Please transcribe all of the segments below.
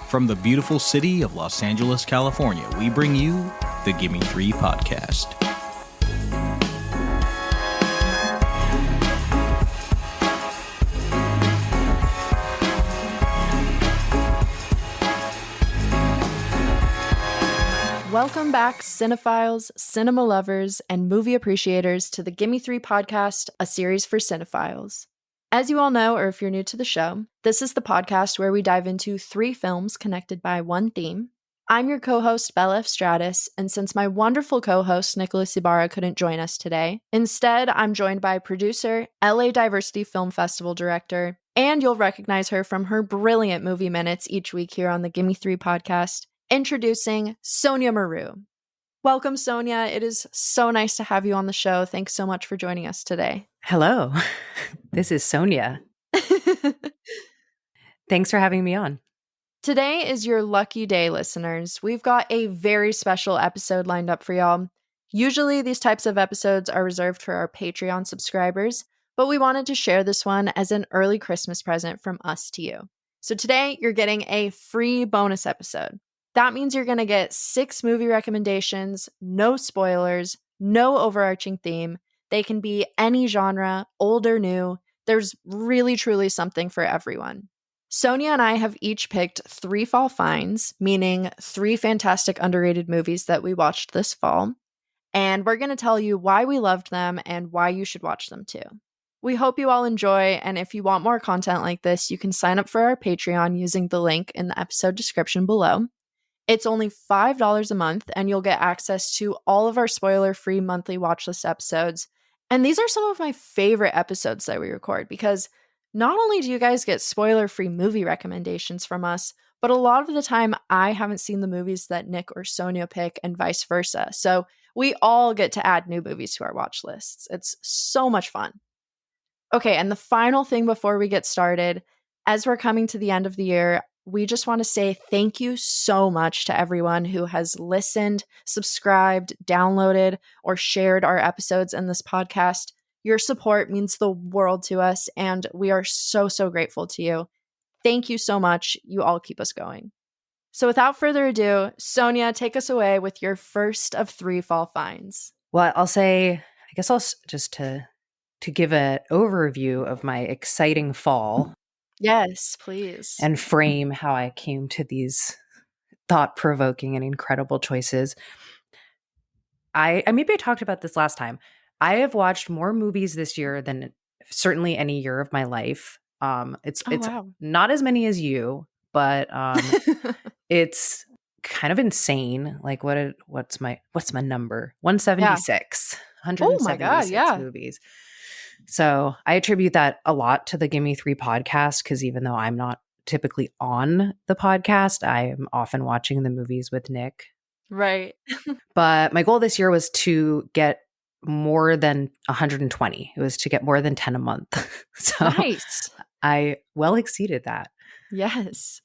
From the beautiful city of Los Angeles, California, we bring you the Gimme Three podcast. Welcome back, cinephiles, cinema lovers, and movie appreciators to the Gimme Three podcast, a series for cinephiles. As you all know, or if you're new to the show, this is the podcast where we dive into 3 films connected by one theme. I'm your co-host, Bella Efstratis, and since my wonderful co-host, Nicholas Ibarra, couldn't join us today, instead, I'm joined by producer, LA Diversity Film Festival director, and you'll recognize her from her brilliant movie minutes each week here on the Gimme Three podcast, introducing Sonja Mereu. Welcome, Sonja. It is so nice to have you on the show. Thanks so much for joining us today. Hello, this is Sonja. Thanks for having me on. Today is your lucky day, listeners. We've got a very special episode lined up for y'all. Usually, these types of episodes are reserved for our Patreon subscribers, but we wanted to share this one as an early Christmas present from us to you. So today, you're getting a free bonus episode. That means you're going to get 6 movie recommendations, no spoilers, no overarching theme. They can be any genre, old or new. There's really, truly something for everyone. Sonja and I have each picked 3 fall finds, meaning 3 fantastic underrated movies that we watched this fall. And we're going to tell you why we loved them and why you should watch them too. We hope you all enjoy, and if you want more content like this, you can sign up for our Patreon using the link in the episode description below. It's only $5 a month, and you'll get access to all of our spoiler-free monthly watchlist episodes. And these are some of my favorite episodes that we record because not only do you guys get spoiler-free movie recommendations from us, but a lot of the time I haven't seen the movies that Nick or Sonja pick and vice versa. So we all get to add new movies to our watch lists. It's so much fun. Okay, and the final thing before we get started, as we're coming to the end of the year, we just want to say thank you so much to everyone who has listened, subscribed, downloaded, or shared our episodes in this podcast. Your support means the world to us, and we are so, so grateful to you. Thank you so much. You all keep us going. So without further ado, Sonja, take us away with your first of 3 fall finds. Well, I guess I'll just to give an overview of my exciting fall. Yes, please. And frame how I came to these thought-provoking and incredible choices. I maybe I talked about this last time. I have watched more movies this year than certainly any year of my life. It's wow. Not as many as you, but it's kind of insane. Like what's my number? 176. Yeah. 176 oh my God, yeah. movies. So I attribute that a lot to the Gimme Three podcast because even though I'm not typically on the podcast, I am often watching the movies with Nick. Right. But my goal this year was to get more than 120. It was to get more than 10 a month. So nice. I well exceeded that. Yes.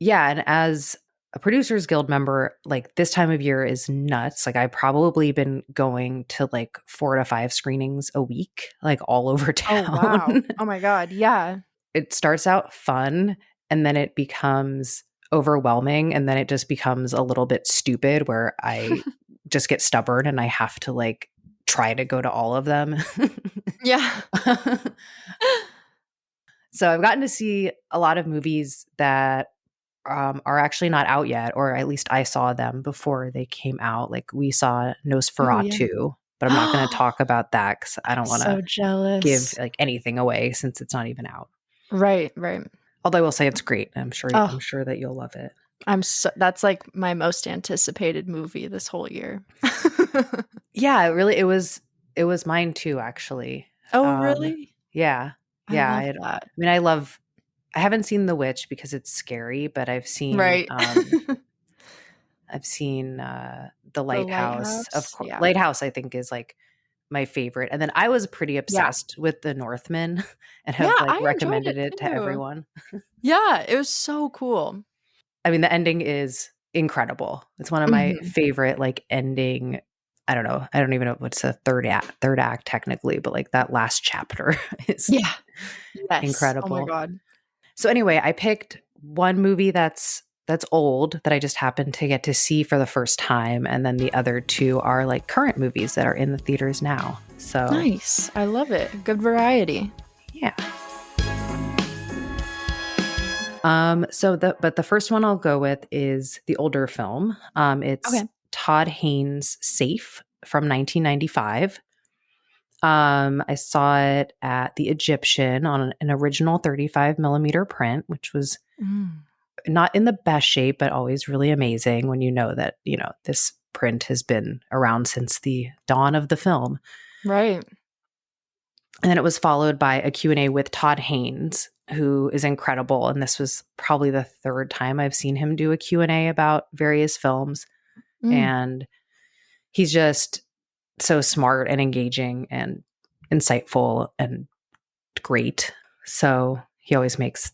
Yeah. And as a Producers Guild member, like this time of year is nuts. Like I've probably been going to like 4 to 5 screenings a week, like all over town. Oh, wow. Oh my God. Yeah. It starts out fun and then it becomes overwhelming and then it just becomes a little bit stupid where I just get stubborn and I have to like try to go to all of them. Yeah. So I've gotten to see a lot of movies that are actually not out yet, or at least I saw them before they came out. Like we saw Nosferatu, but I'm not going to talk about that because I don't want to give like anything away since it's not even out. Right, right. Although I will say it's great. I'm sure that you'll love it. That's like my most anticipated movie this whole year. Yeah, it was mine too, actually. Oh, really? Yeah. Yeah. I haven't seen The Witch because it's scary, but I've seen I've seen The Lighthouse. Of course. Yeah. Lighthouse I think is like my favorite. And then I was pretty obsessed with The Northman and have recommended it to everyone. Yeah, it was so cool. I mean, the ending is incredible. It's one of my favorite like ending. I don't know. I don't even know what's the third act technically, but like that last chapter is incredible. Oh my God. So anyway, I picked one movie that's that's old that I just happened to get to see for the first time. And then the other two are like current movies that are in the theaters now. So nice. I love it. Good variety. Yeah. But the first one I'll go with is the older film. It's Todd Haynes' Safe from 1995. I saw it at the Egyptian on an original 35 millimeter print, which was not in the best shape, but always really amazing when you know that, this print has been around since the dawn of the film. Right. And then it was followed by a Q&A with Todd Haynes, who is incredible. And this was probably the third time I've seen him do a Q&A about various films. And he's just so smart and engaging and insightful and great. So he always makes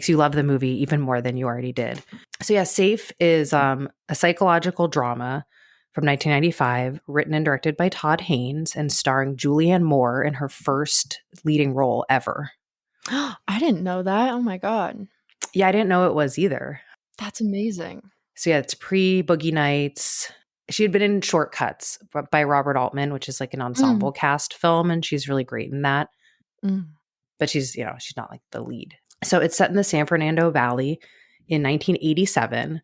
you love the movie even more than you already did. So yeah, Safe is a psychological drama from 1995, written and directed by Todd Haynes and starring Julianne Moore in her first leading role ever. I didn't know that. Oh my God. Yeah, I didn't know it was either. That's amazing. So yeah, it's pre-Boogie Nights. She had been in Shortcuts by Robert Altman, which is like an ensemble cast film, and she's really great in that. But she's not like the lead. So it's set in the San Fernando Valley in 1987,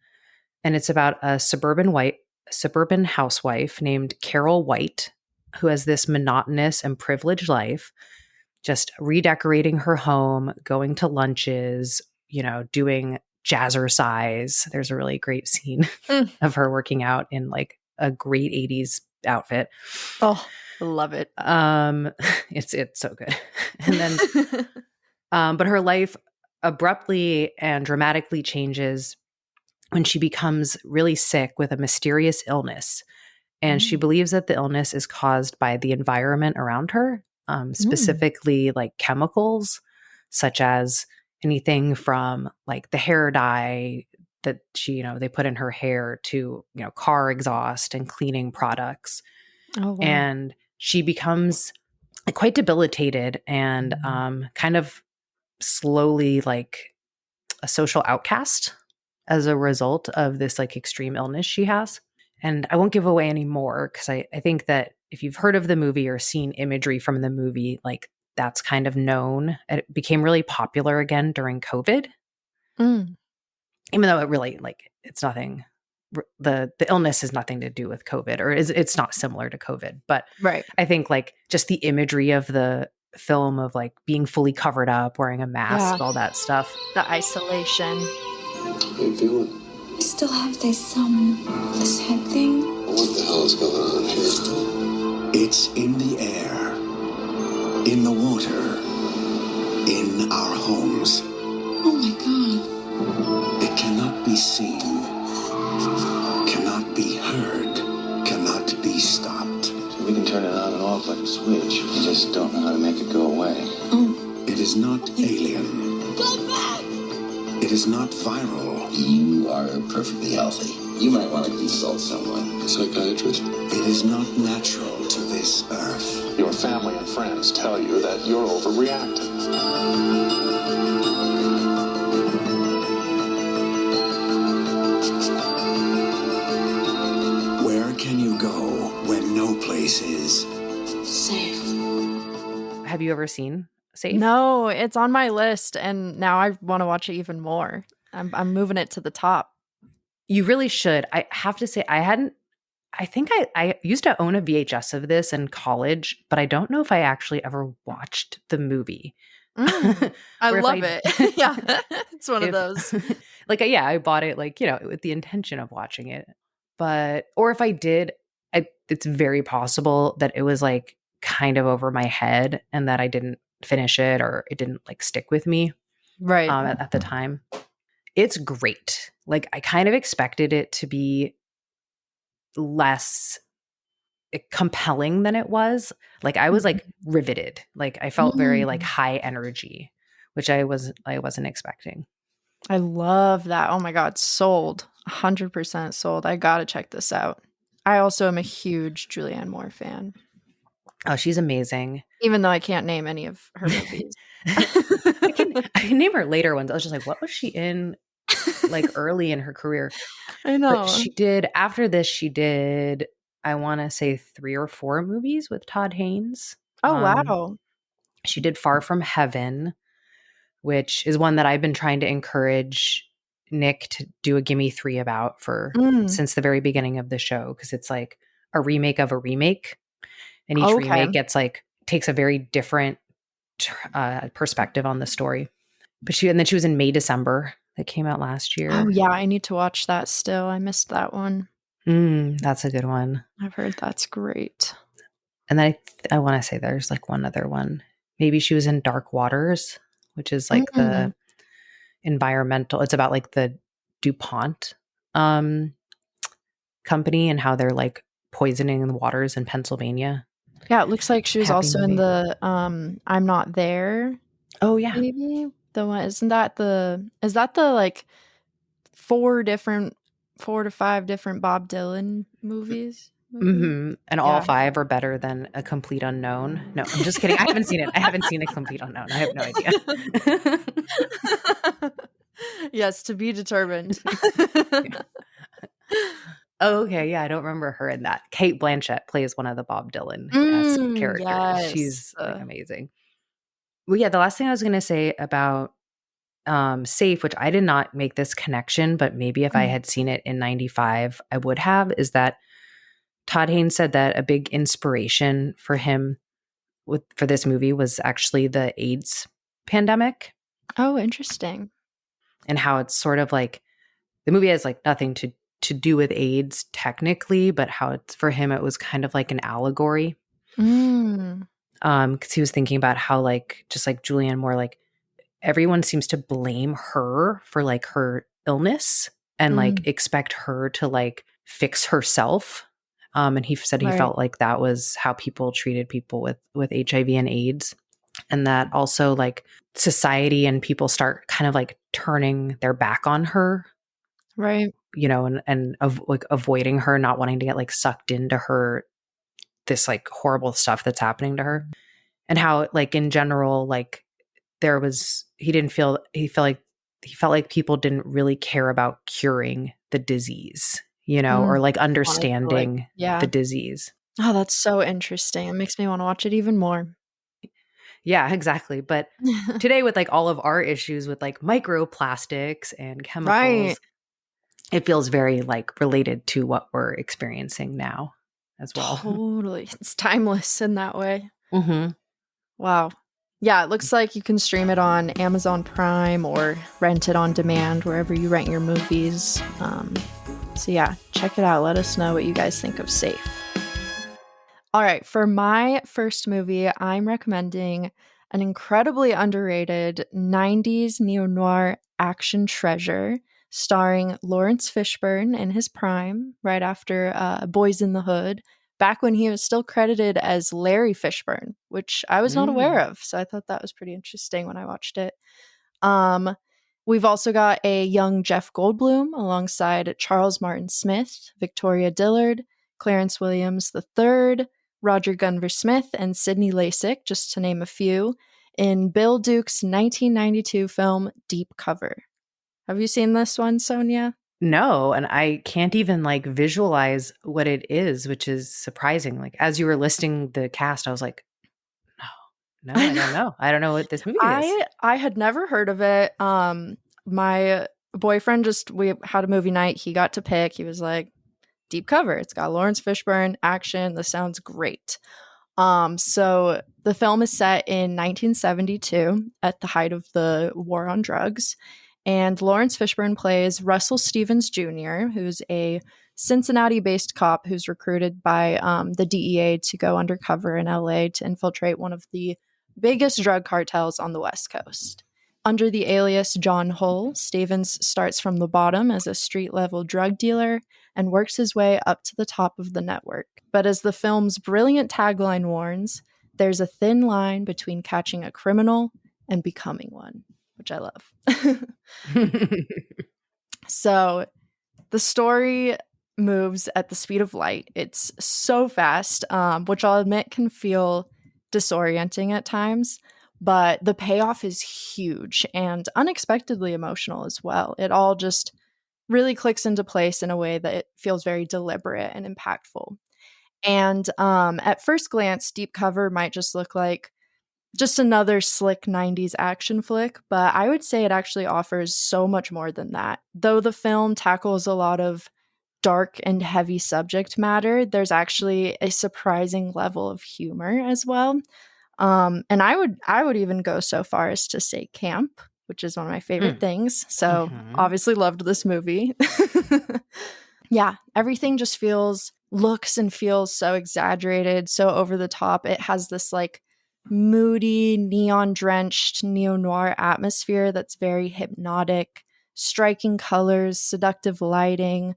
and it's about a suburban housewife named Carol White, who has this monotonous and privileged life, just redecorating her home, going to lunches, doing jazzercise. There's a really great scene of her working out in like a great 80s outfit. Oh, I love it. It's so good. And then but her life abruptly and dramatically changes when she becomes really sick with a mysterious illness. And she believes that the illness is caused by the environment around her, specifically like chemicals, such as anything from like the hair dye that they put in her hair to, car exhaust and cleaning products. Oh, wow. And she becomes quite debilitated and kind of slowly like a social outcast as a result of this like extreme illness she has. And I won't give away any more because I think that if you've heard of the movie or seen imagery from the movie, like that's kind of known. It became really popular again during COVID. Even though it really it's nothing, the illness has nothing to do with COVID, or it's not similar to COVID. But right. I think like just the imagery of the film of like being fully covered up, wearing a mask, all that stuff. The isolation. How you feeling? I still have this head thing. What the hell is going on here? It's in the air, in the water, in our homes. Oh my God. It cannot be seen, cannot be heard, cannot be stopped. So we can turn it on and off like a switch. We just don't know how to make it go away. Oh. It is not alien. Go back! It is not viral. You are perfectly healthy. You might want to consult someone. A psychiatrist? It is not natural to this earth. Your family and friends tell you that you're overreacting. Where can you go when no place is safe? Have you ever seen Safe? No, it's on my list, and now I want to watch it even more. I'm moving it to the top. You really should. I have to say, I think I used to own a VHS of this in college, but I don't know if I actually ever watched the movie. I love it. Yeah, it's one of those. I bought it with the intention of watching it. Or if I did, it's very possible that it was like kind of over my head and that I didn't finish it or it didn't stick with me right at the time. It's great. I kind of expected it to be less compelling than it was. I was riveted. I felt very high energy, which I wasn't expecting. I love that. Oh my God, sold. 100% sold. I gotta check this out. I also am a huge Julianne Moore fan. Oh, she's amazing. Even though I can't name any of her movies. I can name her later ones. I was just like, what was she in like early in her career. I know. But after this, she did, I want to say 3 or 4 movies with Todd Haynes. Oh, wow. She did Far From Heaven, which is one that I've been trying to encourage Nick to do a Gimme Three about since the very beginning of the show, because it's like a remake of a remake, and each remake takes a very different perspective on the story. But then she was in May December, that came out last year. Oh yeah, I need to watch that still. I missed that one. That's a good one. I've heard that's great. And then I want to say there's like one other one. Maybe she was in Dark Waters, which is like the environmental. It's about like the DuPont company and how they're like poisoning the waters in Pennsylvania. Yeah, it looks like she was also in the I'm Not There. Oh yeah. Maybe the one is that the like 4 to 5 different Bob Dylan movies? Mm-hmm. And all 5 are better than A Complete Unknown. No, I'm just kidding. I haven't seen it. I haven't seen A Complete Unknown. I have no idea. Yes, to be determined. Oh, okay. Yeah, I don't remember her in that. Kate Blanchett plays one of the Bob Dylan characters. Yes. She's like amazing. Well, yeah, the last thing I was going to say about Safe, which I did not make this connection, but maybe if I had seen it in 95, I would have, is that Todd Haynes said that a big inspiration for him for this movie was actually the AIDS pandemic. Oh, interesting. And how it's sort of like the movie has like nothing to do with AIDS technically, but how it's for him it was kind of like an allegory. Because he was thinking about how like just like Julianne Moore, like everyone seems to blame her for like her illness and like expect her to like fix herself. And he said he felt like that was how people treated people with HIV and AIDS. And that also like society and people start kind of like turning their back on her. Right. You know, and like avoiding her, not wanting to get like sucked into her, this like horrible stuff that's happening to her. And how like in general, like he felt like people didn't really care about curing the disease, you know, or like understanding the disease. Oh, that's so interesting. It makes me want to watch it even more. Yeah, exactly. But today with like all of our issues with like microplastics and chemicals, it feels very like related to what we're experiencing now as well. Totally. It's timeless in that way. Mm-hmm. Wow. Yeah, it looks like you can stream it on Amazon Prime or rent it on demand wherever you rent your movies. So yeah, check it out. Let us know what you guys think of Safe. All right, for my first movie, I'm recommending an incredibly underrated 90s neo-noir action treasure starring Lawrence Fishburne in his prime, right after Boys in the Hood, back when he was still credited as Larry Fishburne, which I was not aware of. So I thought that was pretty interesting when I watched it. We've also got a young Jeff Goldblum alongside Charles Martin Smith, Victoria Dillard, Clarence Williams III, Roger Gunvor Smith, and Sidney Lasik, just to name a few, in Bill Duke's 1992 film Deep Cover. Have you seen this one, Sonja? No, and I can't even like visualize what it is, which is surprising. Like as you were listing the cast, I was like, no, I don't know. I don't know what this movie is. I had never heard of it. My boyfriend we had a movie night. He got to pick. He was like, Deep Cover. It's got Lawrence Fishburne, action. This sounds great. So the film is set in 1972 at the height of the war on drugs. And Lawrence Fishburne plays Russell Stevens Jr., who's a Cincinnati-based cop who's recruited by the DEA to go undercover in LA to infiltrate one of the biggest drug cartels on the West Coast. Under the alias John Hull, Stevens starts from the bottom as a street-level drug dealer and works his way up to the top of the network. But as the film's brilliant tagline warns, there's a thin line between catching a criminal and becoming one, which I love. So the story moves at the speed of light. It's so fast, which I'll admit can feel disorienting at times. but the payoff is huge and unexpectedly emotional as well. It all just really clicks into place in a way that it feels very deliberate and impactful. And at first glance, Deep Cover might just look like just another slick 90s action flick, but I would say it actually offers so much more than that. Though the film tackles a lot of dark and heavy subject matter, there's actually a surprising level of humor as well. And I would even go so far as to say camp, which is one of my favorite things. So obviously loved this movie. Yeah, everything just looks and feels so exaggerated, so over the top. It has this like moody, neon drenched, neo noir atmosphere that's very hypnotic, striking colors, seductive lighting.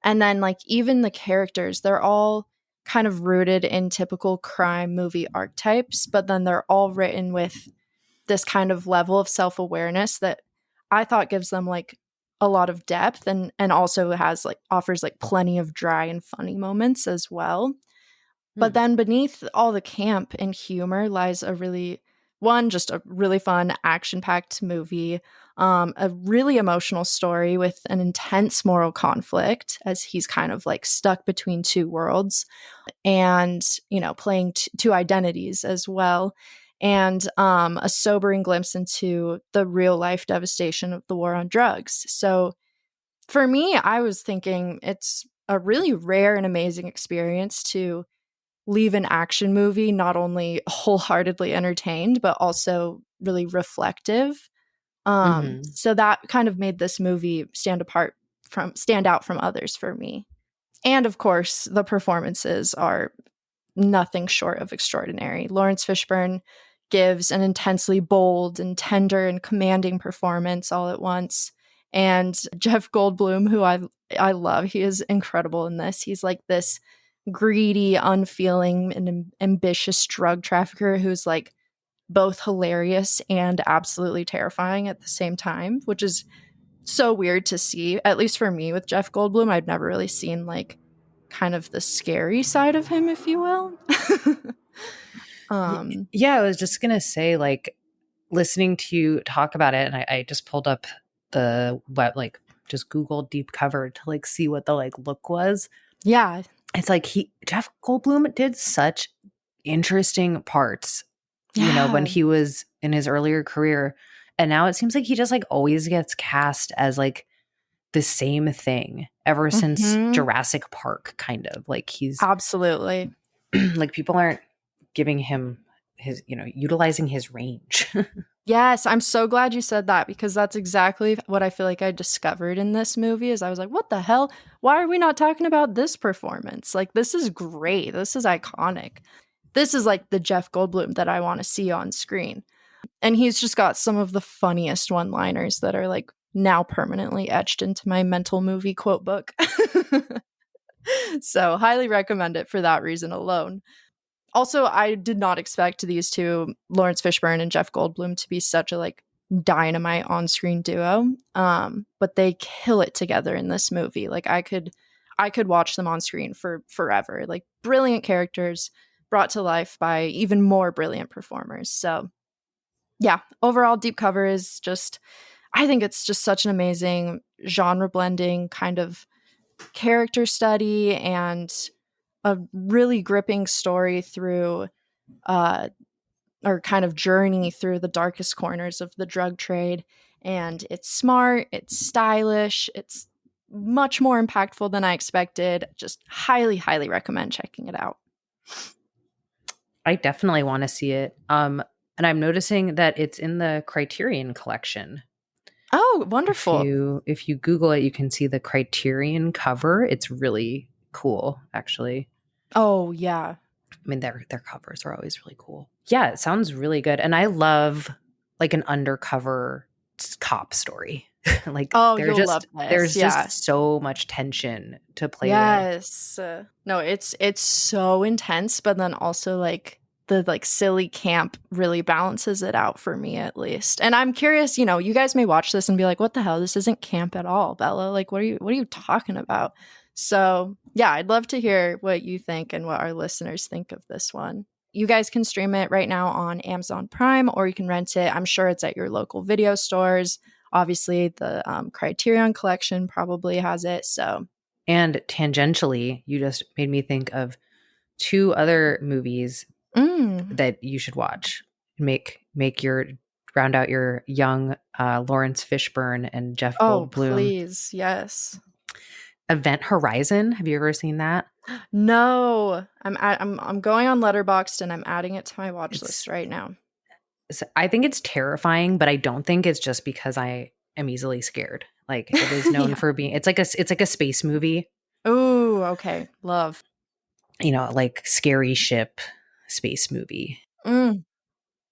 And then, like, even the characters, they're all kind of rooted in typical crime movie archetypes, but then they're all written with this kind of level of self awareness that I thought gives them like a lot of depth and also offers like plenty of dry and funny moments as well. But then beneath all the camp and humor lies just a really fun, action-packed movie, a really emotional story with an intense moral conflict as he's kind of like stuck between two worlds and, playing two identities as well. And a sobering glimpse into the real-life devastation of the war on drugs. So for me, I was thinking it's a really rare and amazing experience to leave an action movie not only wholeheartedly entertained, but also really reflective. So that kind of made this movie stand out from others for me. And of course, the performances are nothing short of extraordinary. Lawrence Fishburne gives an intensely bold and tender and commanding performance all at once. And Jeff Goldblum, who I love, he is incredible in this. He's like this greedy, unfeeling, and ambitious drug trafficker who's like both hilarious and absolutely terrifying at the same time, which is so weird to see. At least for me with Jeff Goldblum, I'd never really seen like kind of the scary side of him, if you will. Yeah, I was just gonna say, like, listening to you talk about it, and I just pulled up the web, like, just Googled Deep Cover to like see what the like look was. Yeah. It's like Jeff Goldblum did such interesting parts, when he was in his earlier career. And now it seems like he just like always gets cast as like the same thing ever since Jurassic Park, kind of. Like he's absolutely like people aren't giving him his, utilizing his range. Yes, I'm so glad you said that because that's exactly what I feel like I discovered in this movie is I was like, what the hell? Why are we not talking about this performance? Like, this is great. This is iconic. This is like the Jeff Goldblum that I want to see on screen. And he's just got some of the funniest one-liners that are like now permanently etched into my mental movie quote book. So highly recommend it for that reason alone. Also, I did not expect these two, Lawrence Fishburne and Jeff Goldblum, to be such a like dynamite on-screen duo. But they kill it together in this movie. Like I could watch them on screen for forever. Like brilliant characters brought to life by even more brilliant performers. So yeah, overall Deep Cover is I think it's just such an amazing genre blending kind of character study and a really gripping story through or kind of journey through the darkest corners of the drug trade. And it's smart, it's stylish, it's much more impactful than I expected. Just highly, highly recommend checking it out. I definitely want to see it. And I'm noticing that it's in the Criterion collection. Oh, wonderful. If you Google it, you can see the Criterion cover. It's really cool, actually. Oh, yeah. I mean, their covers are always really cool. Yeah, it sounds really good. And I love like an undercover cop story. Like, you'll love this. There's just so much tension to play with. Yes. No, it's so intense, but then also like the like silly camp really balances it out for me at least. And I'm curious, you guys may watch this and be like, what the hell? This isn't camp at all, Bella. Like, what are you talking about? So yeah, I'd love to hear what you think and what our listeners think of this one. You guys can stream it right now on Amazon Prime, or you can rent it. I'm sure it's at your local video stores. Obviously, the Criterion Collection probably has it. So, and tangentially, you just made me think of 2 other movies that you should watch. Round out your young Lawrence Fishburne and Jeff Goldblum. Please, yes. Event Horizon. Have you ever seen that? No, I'm going on Letterboxd and I'm adding it to my watch list right now. I think it's terrifying, but I don't think it's just because I am easily scared. Like, it is known for being. It's like a space movie. Oh, okay, love. Like scary ship space movie. And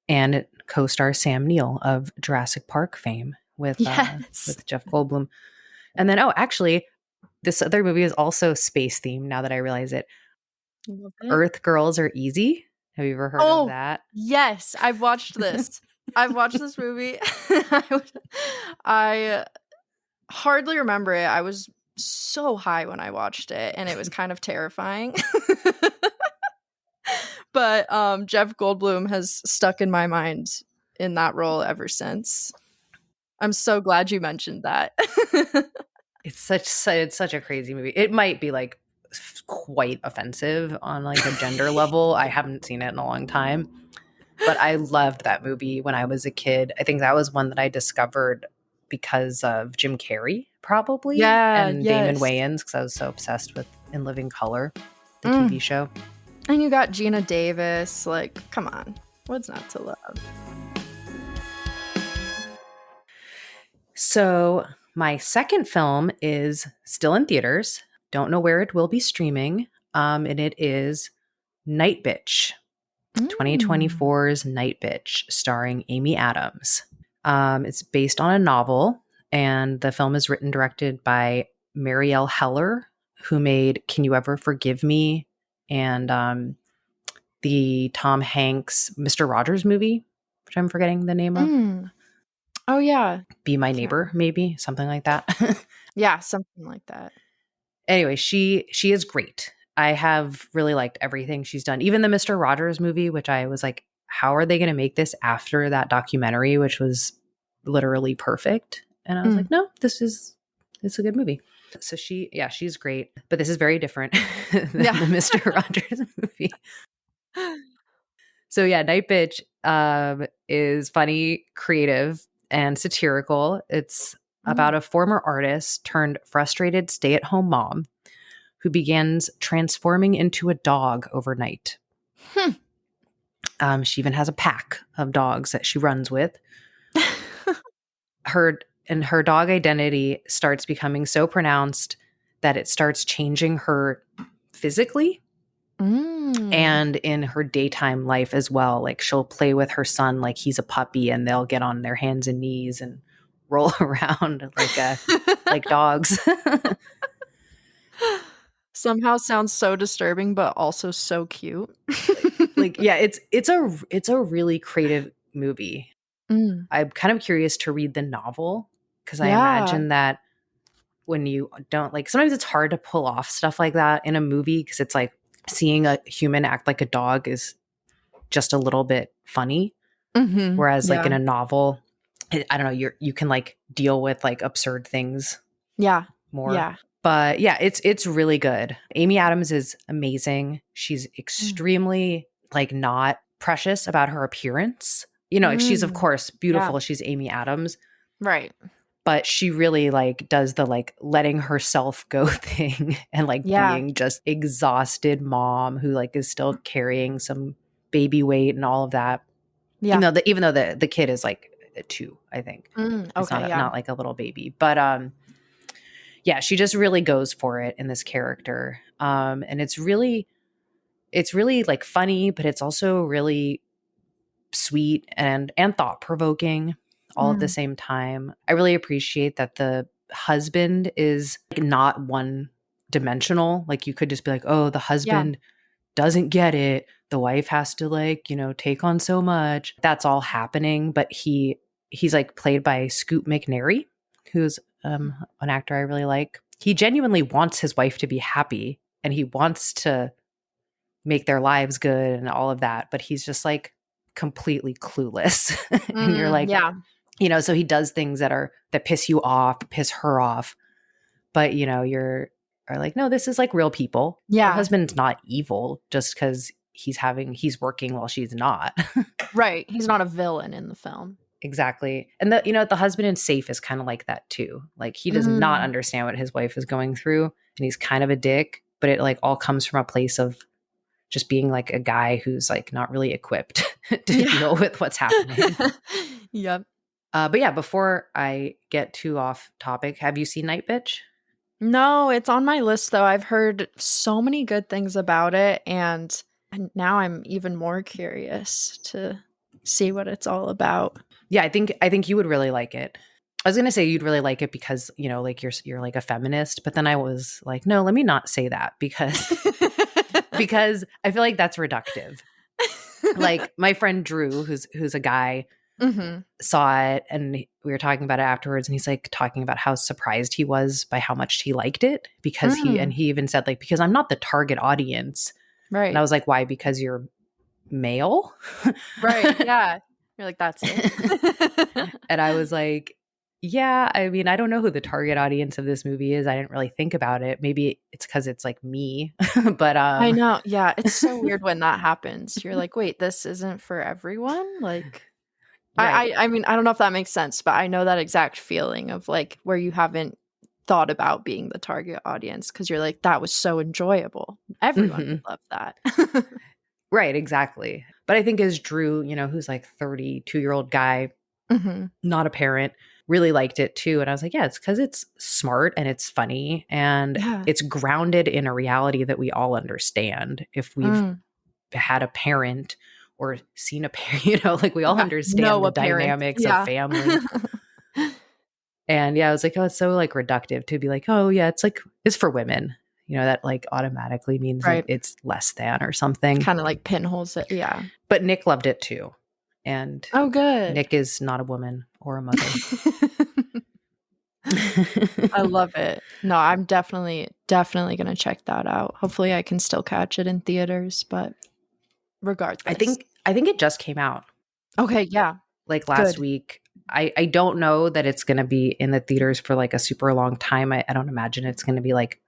it co-stars Sam Neill of Jurassic Park fame with Jeff Goldblum. And then, actually, this other movie is also space themed now that I realize it. Earth Girls Are Easy. Have you ever heard of that? Yes, I've watched this. I've watched this movie. I hardly remember it. I was so high when I watched it, and it was kind of terrifying. But Jeff Goldblum has stuck in my mind in that role ever since. I'm so glad you mentioned that. It's such a crazy movie. It might be like quite offensive on like a gender level. I haven't seen it in a long time, but I loved that movie when I was a kid. I think that was one that I discovered because of Jim Carrey, probably, and Damon Wayans, because I was so obsessed with In Living Color, the TV show. And you got Gina Davis. Like, come on, what's not to love? So my second film is still in theaters. Don't know where it will be streaming. And it is Nightbitch, 2024's Nightbitch, starring Amy Adams. It's based on a novel, and the film is written and directed by Marielle Heller, who made Can You Ever Forgive Me? And the Tom Hanks Mr. Rogers movie, which I'm forgetting the name of. Oh, yeah. Be My Neighbor, maybe, something like that. Yeah, something like that. Anyway, she is great. I have really liked everything she's done. Even the Mr. Rogers movie, which I was like, how are they going to make this after that documentary, which was literally perfect? And I was like, no, it's a good movie. So she's great. But this is very different than the Mr. Rogers movie. So Nightbitch is funny, creative, and satirical. It's about a former artist turned frustrated stay-at-home mom who begins transforming into a dog overnight. She even has a pack of dogs that she runs with. Her dog identity starts becoming so pronounced that it starts changing her physically and in her daytime life as well. Like, she'll play with her son like he's a puppy, and they'll get on their hands and knees and roll around like dogs. Somehow sounds so disturbing, but also so cute. It's a really creative movie. I'm kind of curious to read the novel, because I imagine that when you don't sometimes it's hard to pull off stuff like that in a movie, because it's like seeing a human act like a dog is just a little bit funny. Whereas in a novel, I don't know, you can deal with absurd things more. But it's really good. Amy Adams is amazing. She's extremely not precious about her appearance. She's of course beautiful. She's Amy Adams. Right. But she really does the letting herself go thing and being just exhausted mom who is still carrying some baby weight and all of that. Yeah. Even though the kid is 2, I think. It's not a little baby. But she just really goes for it in this character. And it's really funny, but it's also really sweet and thought-provoking all at the same time. I really appreciate that the husband is not one-dimensional. You could just be oh, the husband doesn't get it. The wife has to take on so much. That's all happening. But he's played by Scoot McNairy, who's an actor I really like. He genuinely wants his wife to be happy, and he wants to make their lives good and all of that. But he's just like completely clueless. And you're like, yeah. So he does things that piss you off, piss her off. But, you're like, no, this is like real people. Yeah. Her husband's not evil just because he's working while she's not. Right. He's not a villain in the film. Exactly. And the husband in Safe is kind of like that too. Like he does not understand what his wife is going through, and he's kind of a dick, but it like all comes from a place of just being like a guy who's like not really equipped to deal with what's happening. Yep. But yeah, before I get too off topic, have you seen Nightbitch? No, it's on my list though. I've heard so many good things about it, and now I'm even more curious to see what it's all about. Yeah, I think you would really like it. I was going to say you'd really like it because, like you're like a feminist, but then I was like, no, let me not say that because I feel like that's reductive. Like my friend Drew, who's a guy, saw it, and we were talking about it afterwards, and he's like talking about how surprised he was by how much he liked it because he even said like, because I'm not the target audience. Right. And I was like, why? Because you're male? Right. Yeah. You're like, that's it. And I was like, yeah, I mean, I don't know who the target audience of this movie is. I didn't really think about it. Maybe it's because it's like me, but I know. Yeah. It's so weird when that happens. You're like, wait, this isn't for everyone? Like, right. I mean, I don't know if that makes sense, but I know that exact feeling of like where you haven't thought about being the target audience because you're like, that was so enjoyable. Everyone would love that. Right, exactly. But I think as Drew, who's like 32-year-old guy, not a parent, really liked it too. And I was like, yeah, it's because it's smart and it's funny and it's grounded in a reality that we all understand. If we've had a parent or seen a parent, like we all understand the dynamics of family. And yeah, I was like, oh, it's so like reductive to be like, oh yeah, it's for women. That like automatically means that it's less than or something. Kind of like pinholes it. Yeah. But Nick loved it too. And oh, good. Nick is not a woman or a mother. I love it. No, I'm definitely going to check that out. Hopefully I can still catch it in theaters, but regardless. I think it just came out. Okay. Yeah. Like last week. I don't know that it's going to be in the theaters for like a super long time. I don't imagine it's going to be like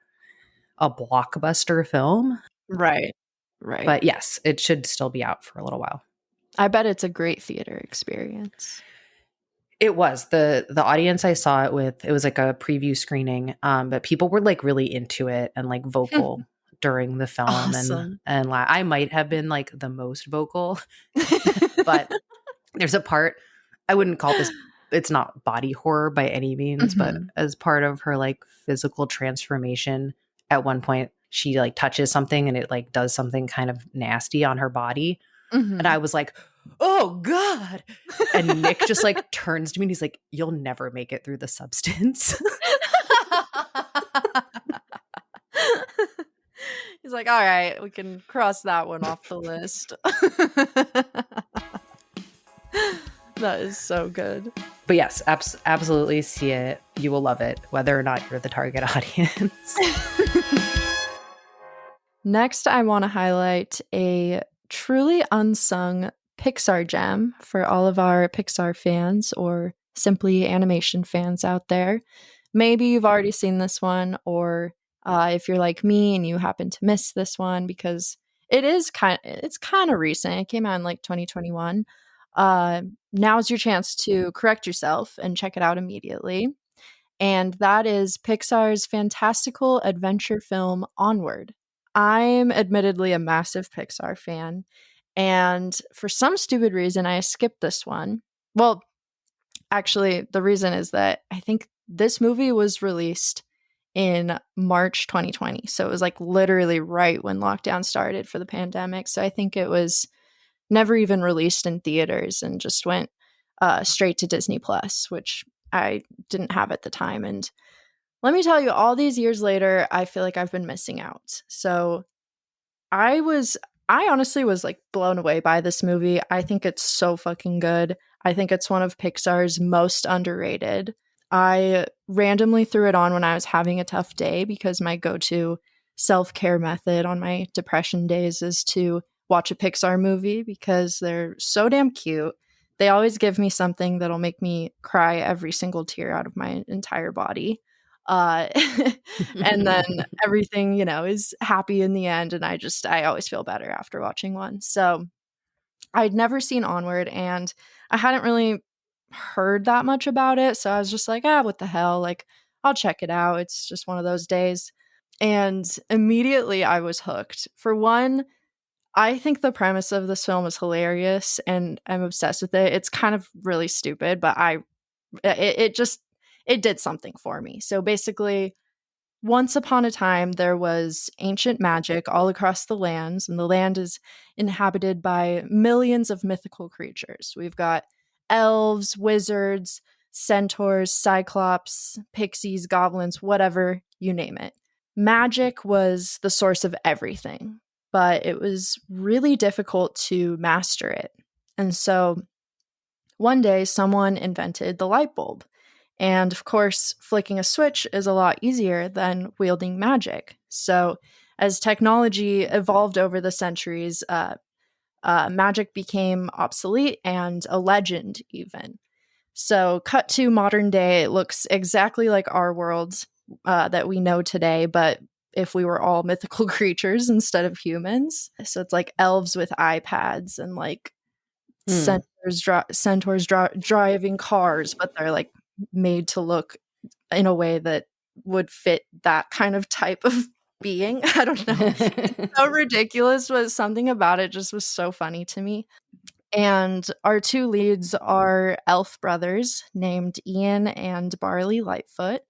a blockbuster film. Right. But yes, it should still be out for a little while. I bet it's a great theater experience. It was. The audience I saw it with, it was like a preview screening, but people were like really into it and like vocal during the film. Awesome. And I might have been like the most vocal, but there's a part, I wouldn't call this, it's not body horror by any means, but as part of her like physical transformation, at one point she like touches something and it like does something kind of nasty on her body. And I was like, oh God. And Nick just like turns to me and he's like, you'll never make it through the substance. He's like, all right, we can cross that one off the list. That is so good. But yes, absolutely see it. You will love it, whether or not you're the target audience. Next, I want to highlight a truly unsung Pixar gem for all of our Pixar fans or simply animation fans out there. Maybe you've already seen this one, or if you're like me and you happen to miss this one because it's kind of recent. It came out in like 2021. Now's your chance to correct yourself and check it out immediately. And that is Pixar's fantastical adventure film Onward. I'm admittedly a massive Pixar fan, and for some stupid reason, I skipped this one. Well, actually, the reason is that I think this movie was released in March 2020. So it was like literally right when lockdown started for the pandemic. So I think it was never even released in theaters and just went straight to Disney Plus, which I didn't have at the time. And let me tell you, all these years later, I feel like I've been missing out. So I honestly was like blown away by this movie. I think it's so fucking good. I think it's one of Pixar's most underrated. I randomly threw it on when I was having a tough day because my go-to self-care method on my depression days is to watch a Pixar movie because they're so damn cute. They always give me something that'll make me cry every single tear out of my entire body. Uh, and then everything, is happy in the end. And I always feel better after watching one. So I'd never seen Onward and I hadn't really heard that much about it. So I was just like, what the hell? Like, I'll check it out. It's just one of those days. And immediately I was hooked. For one, I think the premise of this film is hilarious and I'm obsessed with it. It's kind of really stupid, but it did something for me. So basically, once upon a time, there was ancient magic all across the lands, and the land is inhabited by millions of mythical creatures. We've got elves, wizards, centaurs, cyclops, pixies, goblins, whatever, you name it. Magic was the source of everything, but it was really difficult to master it. And so one day, someone invented the light bulb. And of course, flicking a switch is a lot easier than wielding magic. So, as technology evolved over the centuries, magic became obsolete and a legend, even. So, cut to modern day, it looks exactly like our world that we know today, but if we were all mythical creatures instead of humans. So, it's like elves with iPads and like centaurs driving cars, but they're like made to look in a way that would fit that kind of type of being. I don't know. It's so ridiculous, but something about it just was so funny to me. And our two leads are elf brothers named Ian and Barley Lightfoot,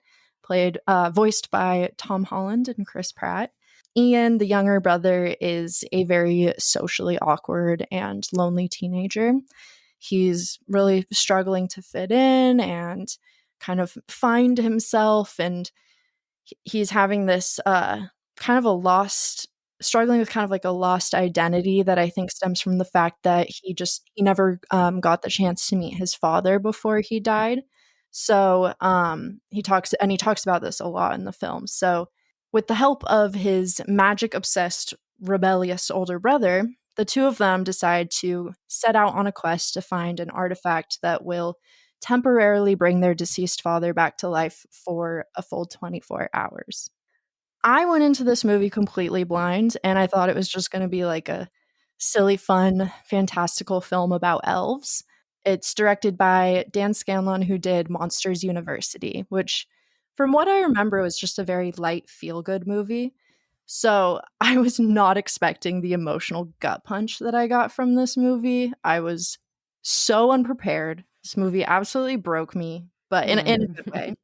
voiced by Tom Holland and Chris Pratt. Ian, the younger brother, is a very socially awkward and lonely teenager. He's really struggling to fit in and kind of find himself, and he's having this struggling with kind of like a lost identity that I think stems from the fact that he never got the chance to meet his father before he died. So he talks about this a lot in the film. So with the help of his magic-obsessed, rebellious older brother, the two of them decide to set out on a quest to find an artifact that will temporarily bring their deceased father back to life for a full 24 hours. I went into this movie completely blind, and I thought it was just going to be like a silly, fun, fantastical film about elves. It's directed by Dan Scanlon, who did Monsters University, which, from what I remember, was just a very light, feel-good movie. So I was not expecting the emotional gut punch that I got from this movie. I was so unprepared. This movie absolutely broke me, but in a good way.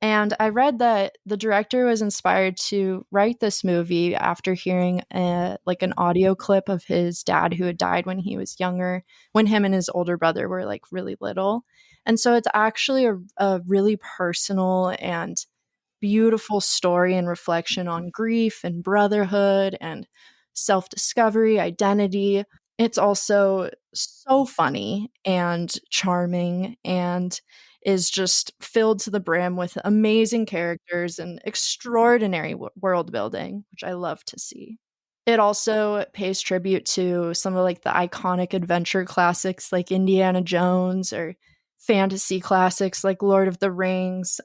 And I read that the director was inspired to write this movie after hearing an audio clip of his dad who had died when he was younger, when him and his older brother were like really little. And so it's actually a really personal and beautiful story and reflection on grief and brotherhood and self-discovery, identity. It's also so funny and charming and is just filled to the brim with amazing characters and extraordinary world building, which I love to see. It also pays tribute to some of like the iconic adventure classics like Indiana Jones or fantasy classics like Lord of the Rings.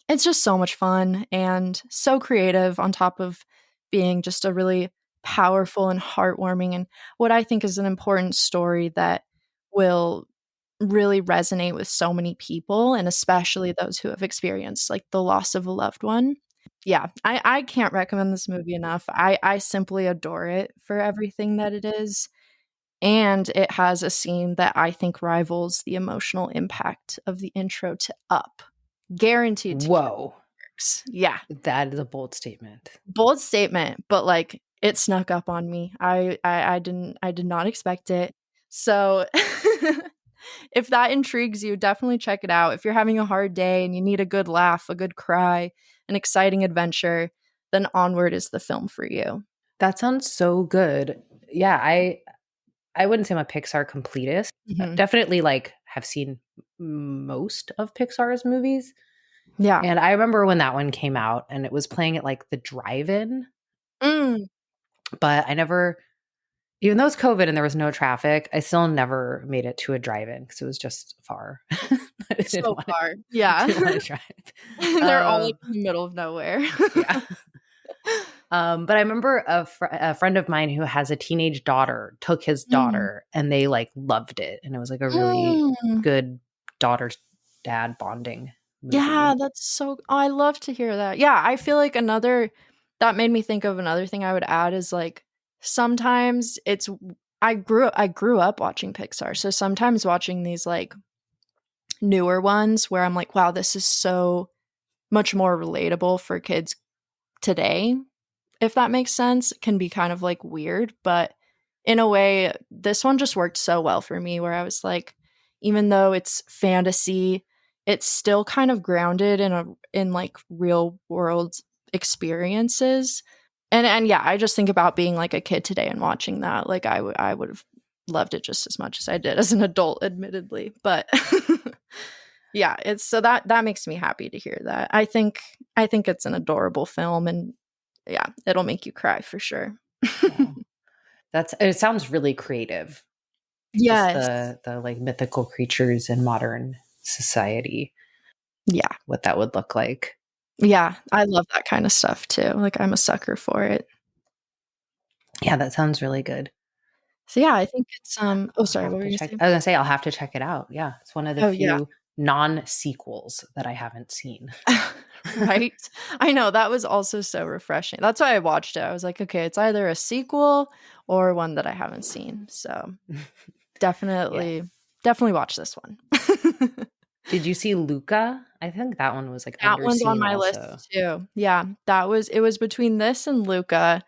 It's just so much fun and so creative, on top of being just a really powerful and heartwarming and what I think is an important story that will really resonate with so many people, and especially those who have experienced like the loss of a loved one. Yeah, I can't recommend this movie enough. I simply adore it for everything that it is. And it has a scene that I think rivals the emotional impact of the intro to Up. Guaranteed to Whoa. works. Yeah. That is a bold statement. Bold statement, but like it snuck up on me. I did not expect it. So if that intrigues you, definitely check it out. If you're having a hard day and you need a good laugh, a good cry, an exciting adventure, then Onward is the film for you. That sounds so good. Yeah, I wouldn't say I'm a Pixar completist. Mhm. Definitely like have seen most of Pixar's movies. Yeah. And I remember when that one came out and it was playing at like the drive-in, Mm. but I never, even though it's COVID and there was no traffic, I still never made it to a drive-in because it was just far. I So far. Yeah. didn't want to drive. They're all like in the middle of nowhere. Yeah. But I remember a friend of mine who has a teenage daughter took his daughter and they like loved it. And it was like a really good daughter-dad bonding movie. Yeah, that's so I love to hear that. Yeah, I feel like that made me think of another thing I would add is like sometimes I grew up watching Pixar. So sometimes watching these like newer ones where I'm like, wow, this is so much more relatable for kids today, if that makes sense, can be kind of like weird, but in a way this one just worked so well for me where I was like, even though it's fantasy, it's still kind of grounded in like real world experiences. And yeah, I just think about being like a kid today and watching that. Like I would have loved it just as much as I did as an adult, admittedly. But yeah, it's so that makes me happy to hear that. I think it's an adorable film, and yeah, it'll make you cry for sure. It sounds really creative. Yes. Just the like mythical creatures in modern society. Yeah. What that would look like. Yeah, I love that kind of stuff too. Like I'm a sucker for it. Yeah, that sounds really good. So yeah, I think it's oh sorry, what were you saying? I was gonna say I'll have to check it out. Yeah. It's one of the few yeah. non-sequels that I haven't seen. Right? I know, that was also so refreshing. That's why I watched it. I was like, okay, it's either a sequel or one that I haven't seen. So definitely watch this one. Did you see Luca? I think that one was like that one's on my also. list too. Yeah, it was between this and Luca,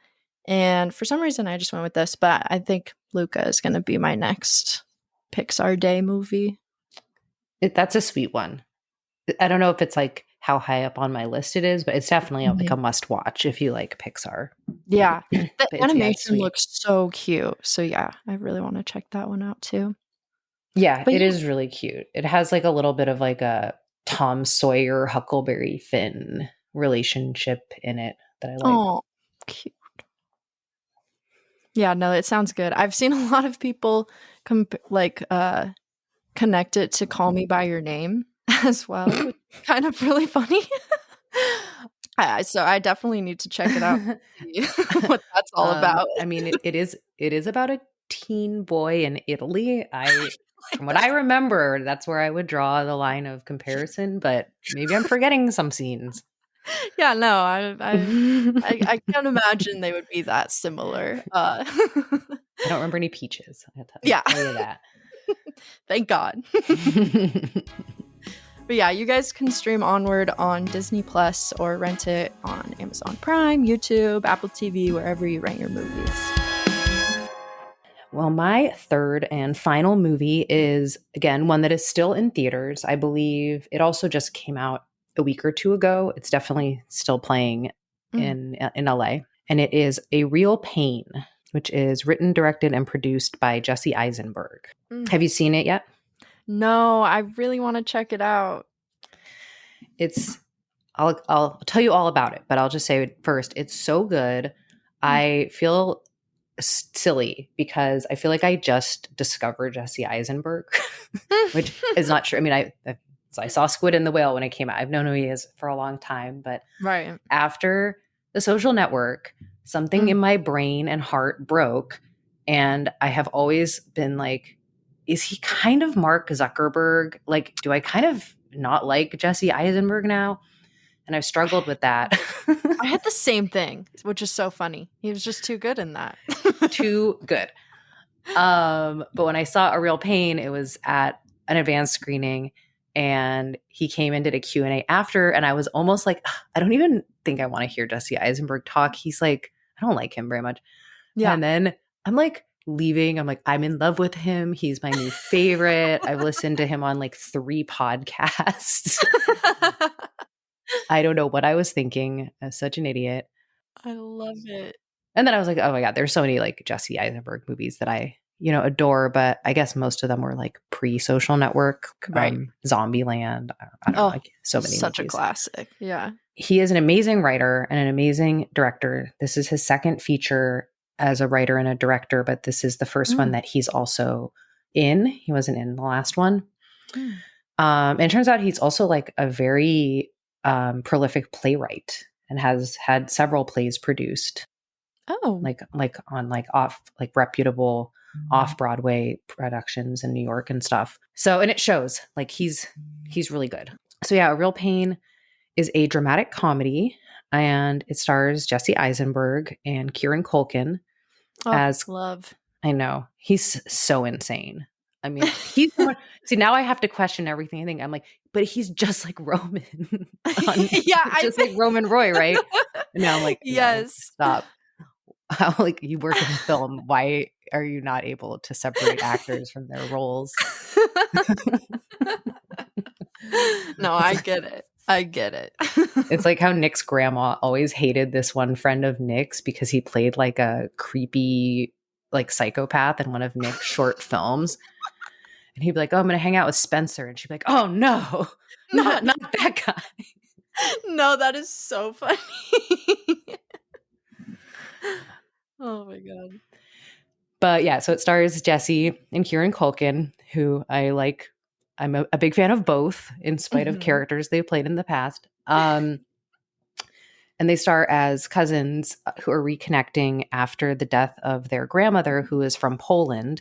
and for some reason I just went with this, but I think Luca is going to be my next Pixar Day movie. That's a sweet one. I don't know if it's like how high up on my list it is, but it's definitely like a must watch if you like Pixar. Yeah, the animation looks so cute. So yeah, I really want to check that one out too. Yeah, but it is really cute. It has like a little bit of like a Tom Sawyer, Huckleberry Finn relationship in it that I like. Oh, cute. Yeah, no, it sounds good. I've seen a lot of people connect it to Call Me by Your Name as well, which is kind of really funny. So I definitely need to check it out. What that's all about. I mean, it is about a teen boy in Italy. From what I remember, that's where I would draw the line of comparison, but maybe I'm forgetting some scenes. Yeah, no, I can't imagine they would be that similar. I don't remember any peaches. I'll tell you that. Thank God. But yeah, you guys can stream Onward on Disney Plus or rent it on Amazon Prime, YouTube, Apple TV, wherever you rent your movies. Well, my third and final movie is, again, one that is still in theaters. I believe it also just came out a week or two ago. It's definitely still playing in LA. And it is A Real Pain, which is written, directed, and produced by Jesse Eisenberg. Have you seen it yet? No, I really want to check it out. I'll tell you all about it, but I'll just say first, it's so good. I feel silly because I feel like I just discovered Jesse Eisenberg, which is not true. I mean, I saw Squid and the Whale when it came out. I've known who he is for a long time, but after The Social Network, something in my brain and heart broke, and I have always been like, is he kind of Mark Zuckerberg? Like, do I kind of not like Jesse Eisenberg now? And I've struggled with that. I had the same thing, which is so funny. He was just too good in that. Too good. But when I saw A Real Pain, it was at an advanced screening, and he came and did a Q&A after, and I was almost like, I don't even think I want to hear Jesse Eisenberg talk. He's like, I don't like him very much. Yeah. And then I'm like leaving. I'm like, I'm in love with him. He's my new favorite. I've listened to him on like 3 podcasts. I don't know what I was thinking. I'm such an idiot. I love it. And then I was like, oh my God, there's so many like Jesse Eisenberg movies that I adore, but I guess most of them were like pre-Social Network, Right. Zombieland. I don't know, like so many such movies. a classic. Yeah. He is an amazing writer and an amazing director. This is his second feature as a writer and a director, but this is the first one that he's also in. He wasn't in the last one. And it turns out he's also like a very prolific playwright and has had several plays produced. Oh, like on like reputable off-Broadway productions in New York and stuff. So, and it shows like he's really good. So yeah, A Real Pain is a dramatic comedy, and it stars Jesse Eisenberg and Kieran Culkin as love. I know, he's so insane. I mean, he's see, now I have to question everything. I think I'm like, but he's just like Roman. Just like Roman Roy, right? And now I'm like, yes, no, stop. Like, you work in film. Why are you not able to separate actors from their roles? No, I get it. It's like how Nick's grandma always hated this one friend of Nick's because he played like a creepy like psychopath in one of Nick's short films. And he'd be like, "Oh, I'm going to hang out with Spencer." And she'd be like, "Oh no, not that guy." No, that is so funny. Oh my God. But yeah, so it stars Jesse and Kieran Culkin, who I like. I'm a big fan of both, in spite of characters they've played in the past. And they star as cousins who are reconnecting after the death of their grandmother, who is from Poland.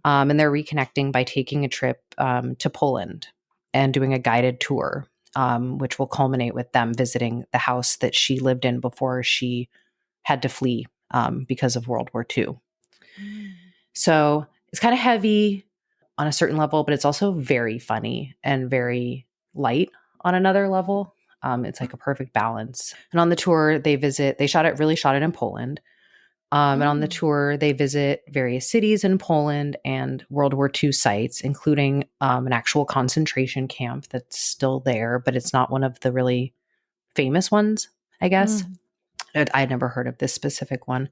And they're reconnecting by taking a trip to Poland and doing a guided tour, which will culminate with them visiting the house that she lived in before she had to flee because of World War II. So it's kind of heavy on a certain level, but it's also very funny and very light on another level. It's like a perfect balance. And on the tour, they shot it in Poland. And on the tour, they visit various cities in Poland and World War II sites, including an actual concentration camp that's still there, but it's not one of the really famous ones, I guess. I had never heard of this specific one.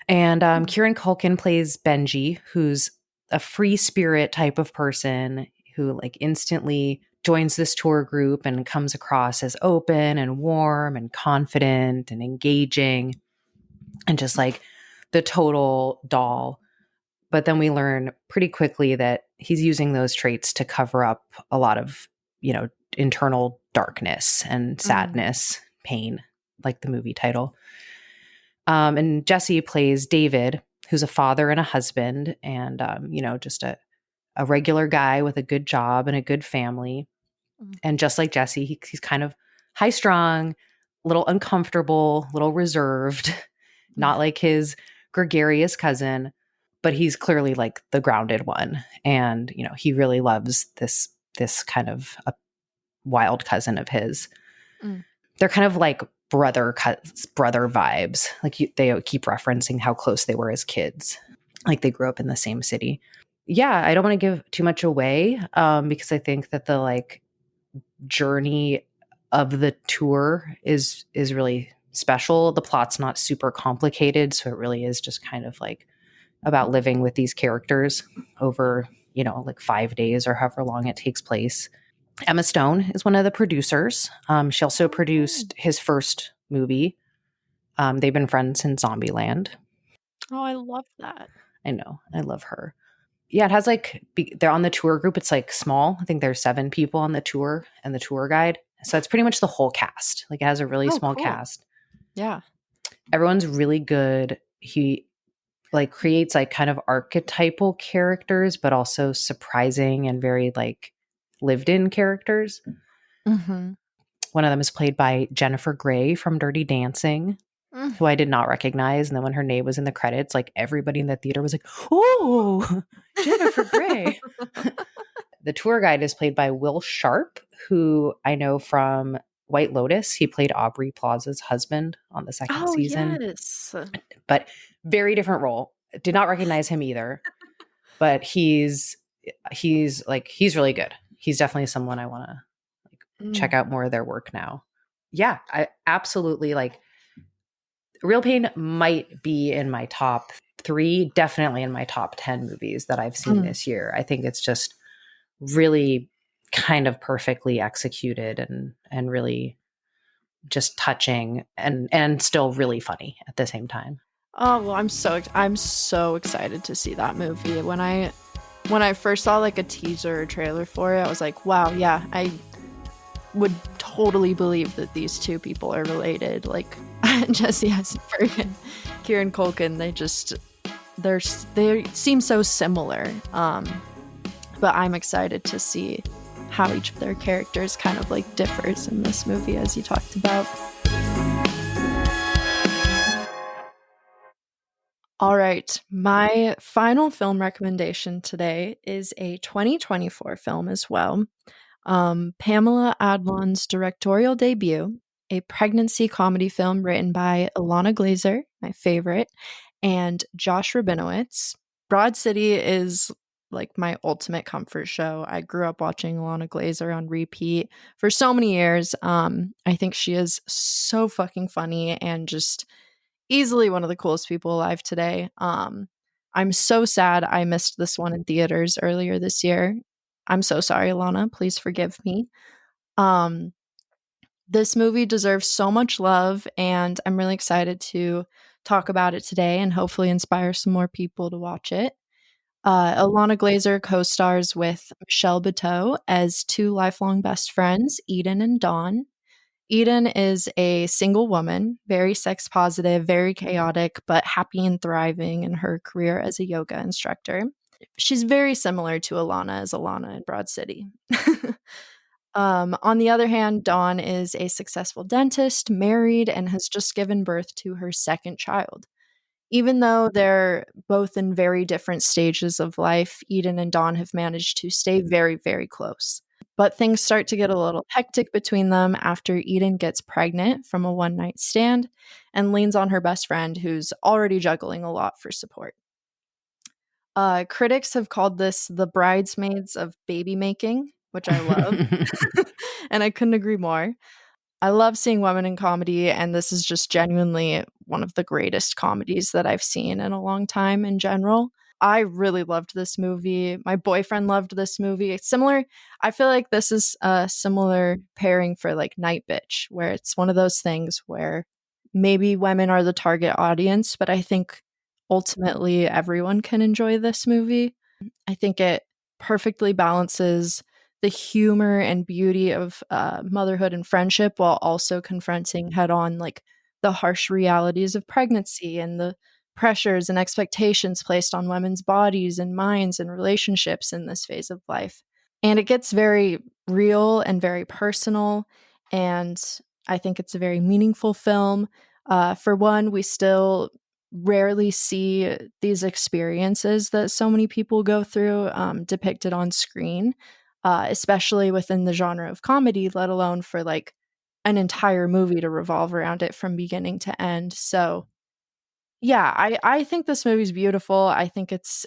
And Kieran Culkin plays Benji, who's a free spirit type of person who like instantly joins this tour group and comes across as open and warm and confident and engaging and just like the total doll. But then we learn pretty quickly that he's using those traits to cover up a lot of, internal darkness and sadness, pain, like the movie title. And Jesse plays David, who's a father and a husband and, just a regular guy with a good job and a good family. And just like Jesse, he's kind of high strung, a little uncomfortable, a little reserved, not like his gregarious cousin, but he's clearly like the grounded one. And, he really loves this kind of a wild cousin of his. They're kind of like brother vibes. Like they keep referencing how close they were as kids. Like they grew up in the same city. Yeah, I don't want to give too much away because I think that the like journey of the tour is really special. The plot's not super complicated, so it really is just kind of like about living with these characters over, like 5 days or however long it takes place. Emma Stone is one of the producers. She also produced his first movie. They've been friends since Zombieland. Oh, I love that. I know. I love her. Yeah, it has like, they're on the tour group. It's like small. I think there's 7 people on the tour and the tour guide. So it's pretty much the whole cast. Like it has a really small cast. Yeah. Everyone's really good. He like creates like kind of archetypal characters, but also surprising and very like lived in characters. One of them is played by Jennifer Grey from Dirty Dancing, who I did not recognize. And then when her name was in the credits, like everybody in the theater was like, "Oh, Jennifer Grey." The tour guide is played by Will Sharp, who I know from White Lotus. He played Aubrey Plaza's husband on the second season. Yes. But very different role. Did not recognize him either. But he's really good. He's definitely someone I want to like check out more of their work now. Yeah, I absolutely like Real Pain might be in my top 3, definitely in my top 10 movies that I've seen this year. I think it's just really kind of perfectly executed and really just touching and still really funny at the same time. Oh, well, I'm so excited to see that movie. When I first saw like a teaser or trailer for it, I was like, wow, yeah, I would totally believe that these two people are related. Like Jesse Eisenberg and Kieran Culkin, they seem so similar. But I'm excited to see how each of their characters kind of like differs in this movie, as you talked about. All right, my final film recommendation today is a 2024 film as well. Pamela Adlon's directorial debut, a pregnancy comedy film written by Ilana Glazer, my favorite, and Josh Rabinowitz. Broad City is like my ultimate comfort show. I grew up watching Ilana Glazer on repeat for so many years. I think she is so fucking funny and just easily one of the coolest people alive today. I'm so sad I missed this one in theaters earlier this year. I'm so sorry, Ilana. Please forgive me. This movie deserves so much love, and I'm really excited to talk about it today and hopefully inspire some more people to watch it. Ilana Glazer co-stars with Michelle Buteau as two lifelong best friends, Eden and Dawn. Eden is a single woman, very sex positive, very chaotic, but happy and thriving in her career as a yoga instructor. She's very similar to Ilana as Ilana in Broad City. On the other hand, Dawn is a successful dentist, married, and has just given birth to her second child. Even though they're both in very different stages of life, Eden and Dawn have managed to stay very, very close. But things start to get a little hectic between them after Eden gets pregnant from a one-night stand and leans on her best friend, who's already juggling a lot for support. Critics have called this the bridesmaids of baby making, which I love. And I couldn't agree more. I love seeing women in comedy, and this is just genuinely one of the greatest comedies that I've seen in a long time in general. I really loved this movie. My boyfriend loved this movie. It's similar. I feel like this is a similar pairing for like Nightbitch, where it's one of those things where maybe women are the target audience, but I think ultimately everyone can enjoy this movie. I think it perfectly balances the humor and beauty of motherhood and friendship while also confronting head on like the harsh realities of pregnancy and the pressures and expectations placed on women's bodies and minds and relationships in this phase of life. And it gets very real and very personal. And I think it's a very meaningful film. For one, we still rarely see these experiences that so many people go through depicted on screen, especially within the genre of comedy, let alone for like an entire movie to revolve around it from beginning to end. So, yeah, I think this movie's beautiful. I think it's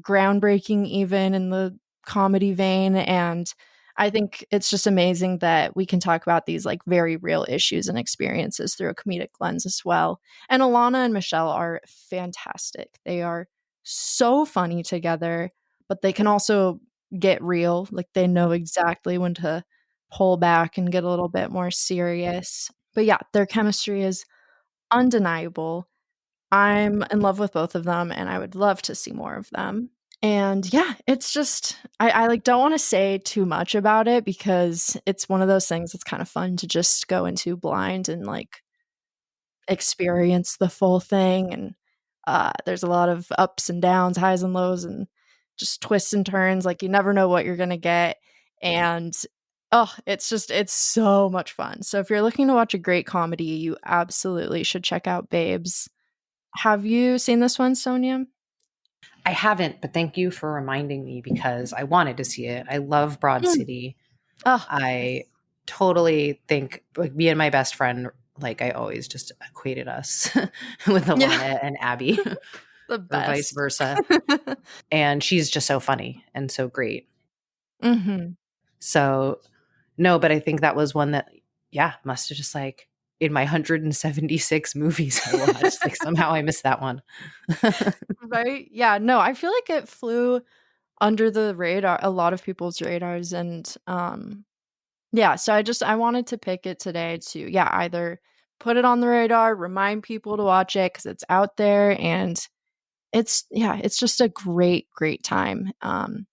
groundbreaking even in the comedy vein, and I think it's just amazing that we can talk about these like very real issues and experiences through a comedic lens as well. And Alana and Michelle are fantastic. They are so funny together, but they can also get real. Like they know exactly when to pull back and get a little bit more serious. But yeah, their chemistry is undeniable. I'm in love with both of them, and I would love to see more of them. And yeah, it's just I like don't want to say too much about it because it's one of those things that's kind of fun to just go into blind and like experience the full thing. And there's a lot of ups and downs, highs and lows, and just twists and turns. Like you never know what you're gonna get. And oh, it's so much fun. So if you're looking to watch a great comedy, you absolutely should check out Babes. Have you seen this one, Sonia? I haven't, but thank you for reminding me because I wanted to see it. I love Broad City. Oh, I totally think like me and my best friend, like I always just equated us with Alana yeah, and Abby the or vice best. versa. And she's just so funny and so great. hmm So no, but I think that was one that, yeah, must have just like in my 176 movies I watched. Like somehow I missed that one. Right? Yeah, no, I feel like it flew under the radar, a lot of people's radars. And yeah, so I wanted to pick it today to, yeah, either put it on the radar, remind people to watch it because it's out there, and it's just a great, great time. And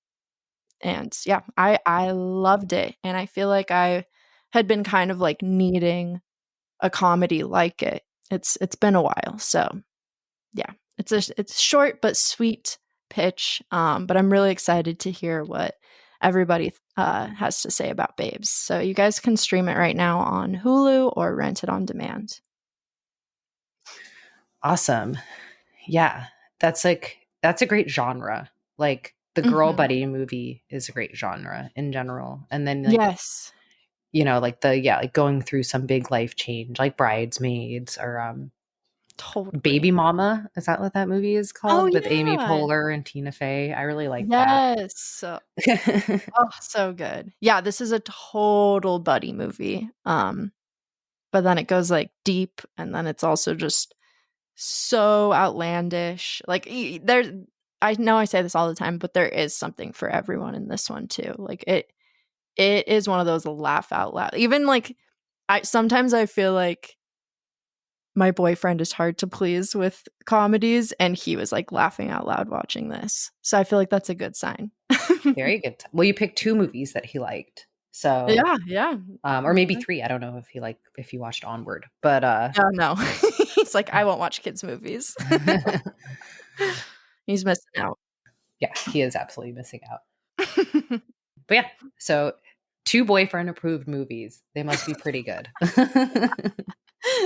yeah, I loved it. And I feel like I had been kind of like needing a comedy like it. It's been a while. So yeah, it's short but sweet pitch. But I'm really excited to hear what everybody has to say about Babes. So you guys can stream it right now on Hulu or rent it on demand. Awesome. Yeah. That's a great genre. Like the girl buddy movie is a great genre in general. And then like, yes, like like going through some big life change, like Bridesmaids or totally. Baby Mama. Is that what that movie is called? Oh, With Amy yeah. Poehler and Tina Fey. I really like that. Yes. Oh, so good. Yeah, this is a total buddy movie. But then it goes like deep, and then it's also just so outlandish. Like I know I say this all the time, but there is something for everyone in this one too. Like it is one of those laugh out loud. Even like sometimes I feel like my boyfriend is hard to please with comedies, and he was like laughing out loud watching this. So I feel like that's a good sign. Very good. Well, you picked 2 movies that he liked. So yeah. Or maybe 3. I don't know if he watched Onward. But no. He's like, I won't watch kids' movies. He's missing out. Yeah, he is absolutely missing out. But yeah, so 2 boyfriend approved movies. They must be pretty good.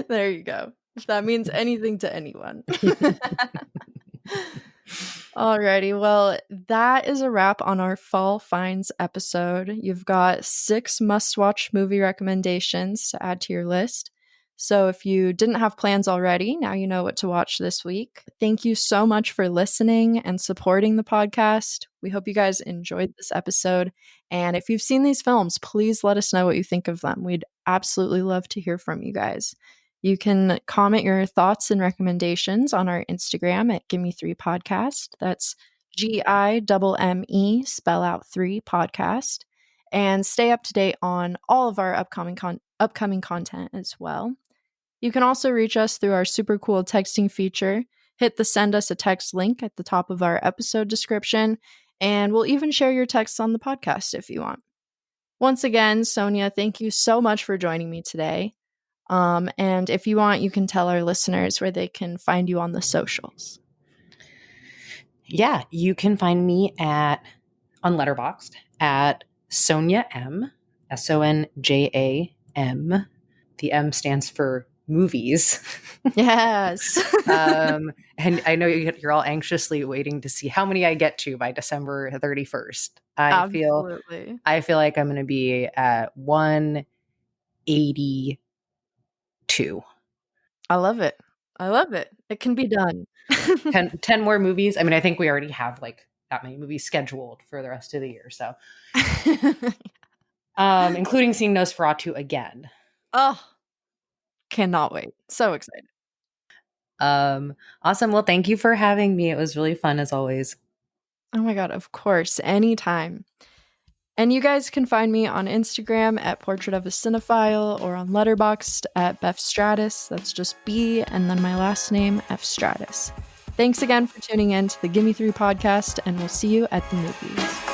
There you go. If that means anything to anyone. Alrighty, well, that is a wrap on our Fall Finds episode. You've got 6 must-watch movie recommendations to add to your list. So if you didn't have plans already, now you know what to watch this week. Thank you so much for listening and supporting the podcast. We hope you guys enjoyed this episode. And if you've seen these films, please let us know what you think of them. We'd absolutely love to hear from you guys. You can comment your thoughts and recommendations on our Instagram at Gimme Three Podcast. That's GIMME, spell out 3 podcast. And stay up to date on all of our upcoming content as well. You can also reach us through our super cool texting feature. Hit the send us a text link at the top of our episode description, and we'll even share your texts on the podcast if you want. Once again, Sonja, thank you so much for joining me today. And if you want, you can tell our listeners where they can find you on the socials. Yeah, you can find me on Letterboxd at Sonja M, SONJAM. The M stands for movies. Yes. And I know you're all anxiously waiting to see how many I get to by December 31st. I feel like I'm going to be at 182. I love it. It can be done. 10 more movies. I mean, I think we already have like that many movies scheduled for the rest of the year. So, including seeing Nosferatu again. Oh, cannot wait. So excited. Awesome. Well, thank you for having me. It was really fun as always. Oh my God, of course. Anytime. And you guys can find me on Instagram at Portrait of a Cinephile or on Letterboxd at Efstratis. That's just B and then my last name, Efstratis. Thanks again for tuning in to the Gimme Three podcast, and we'll see you at the movies.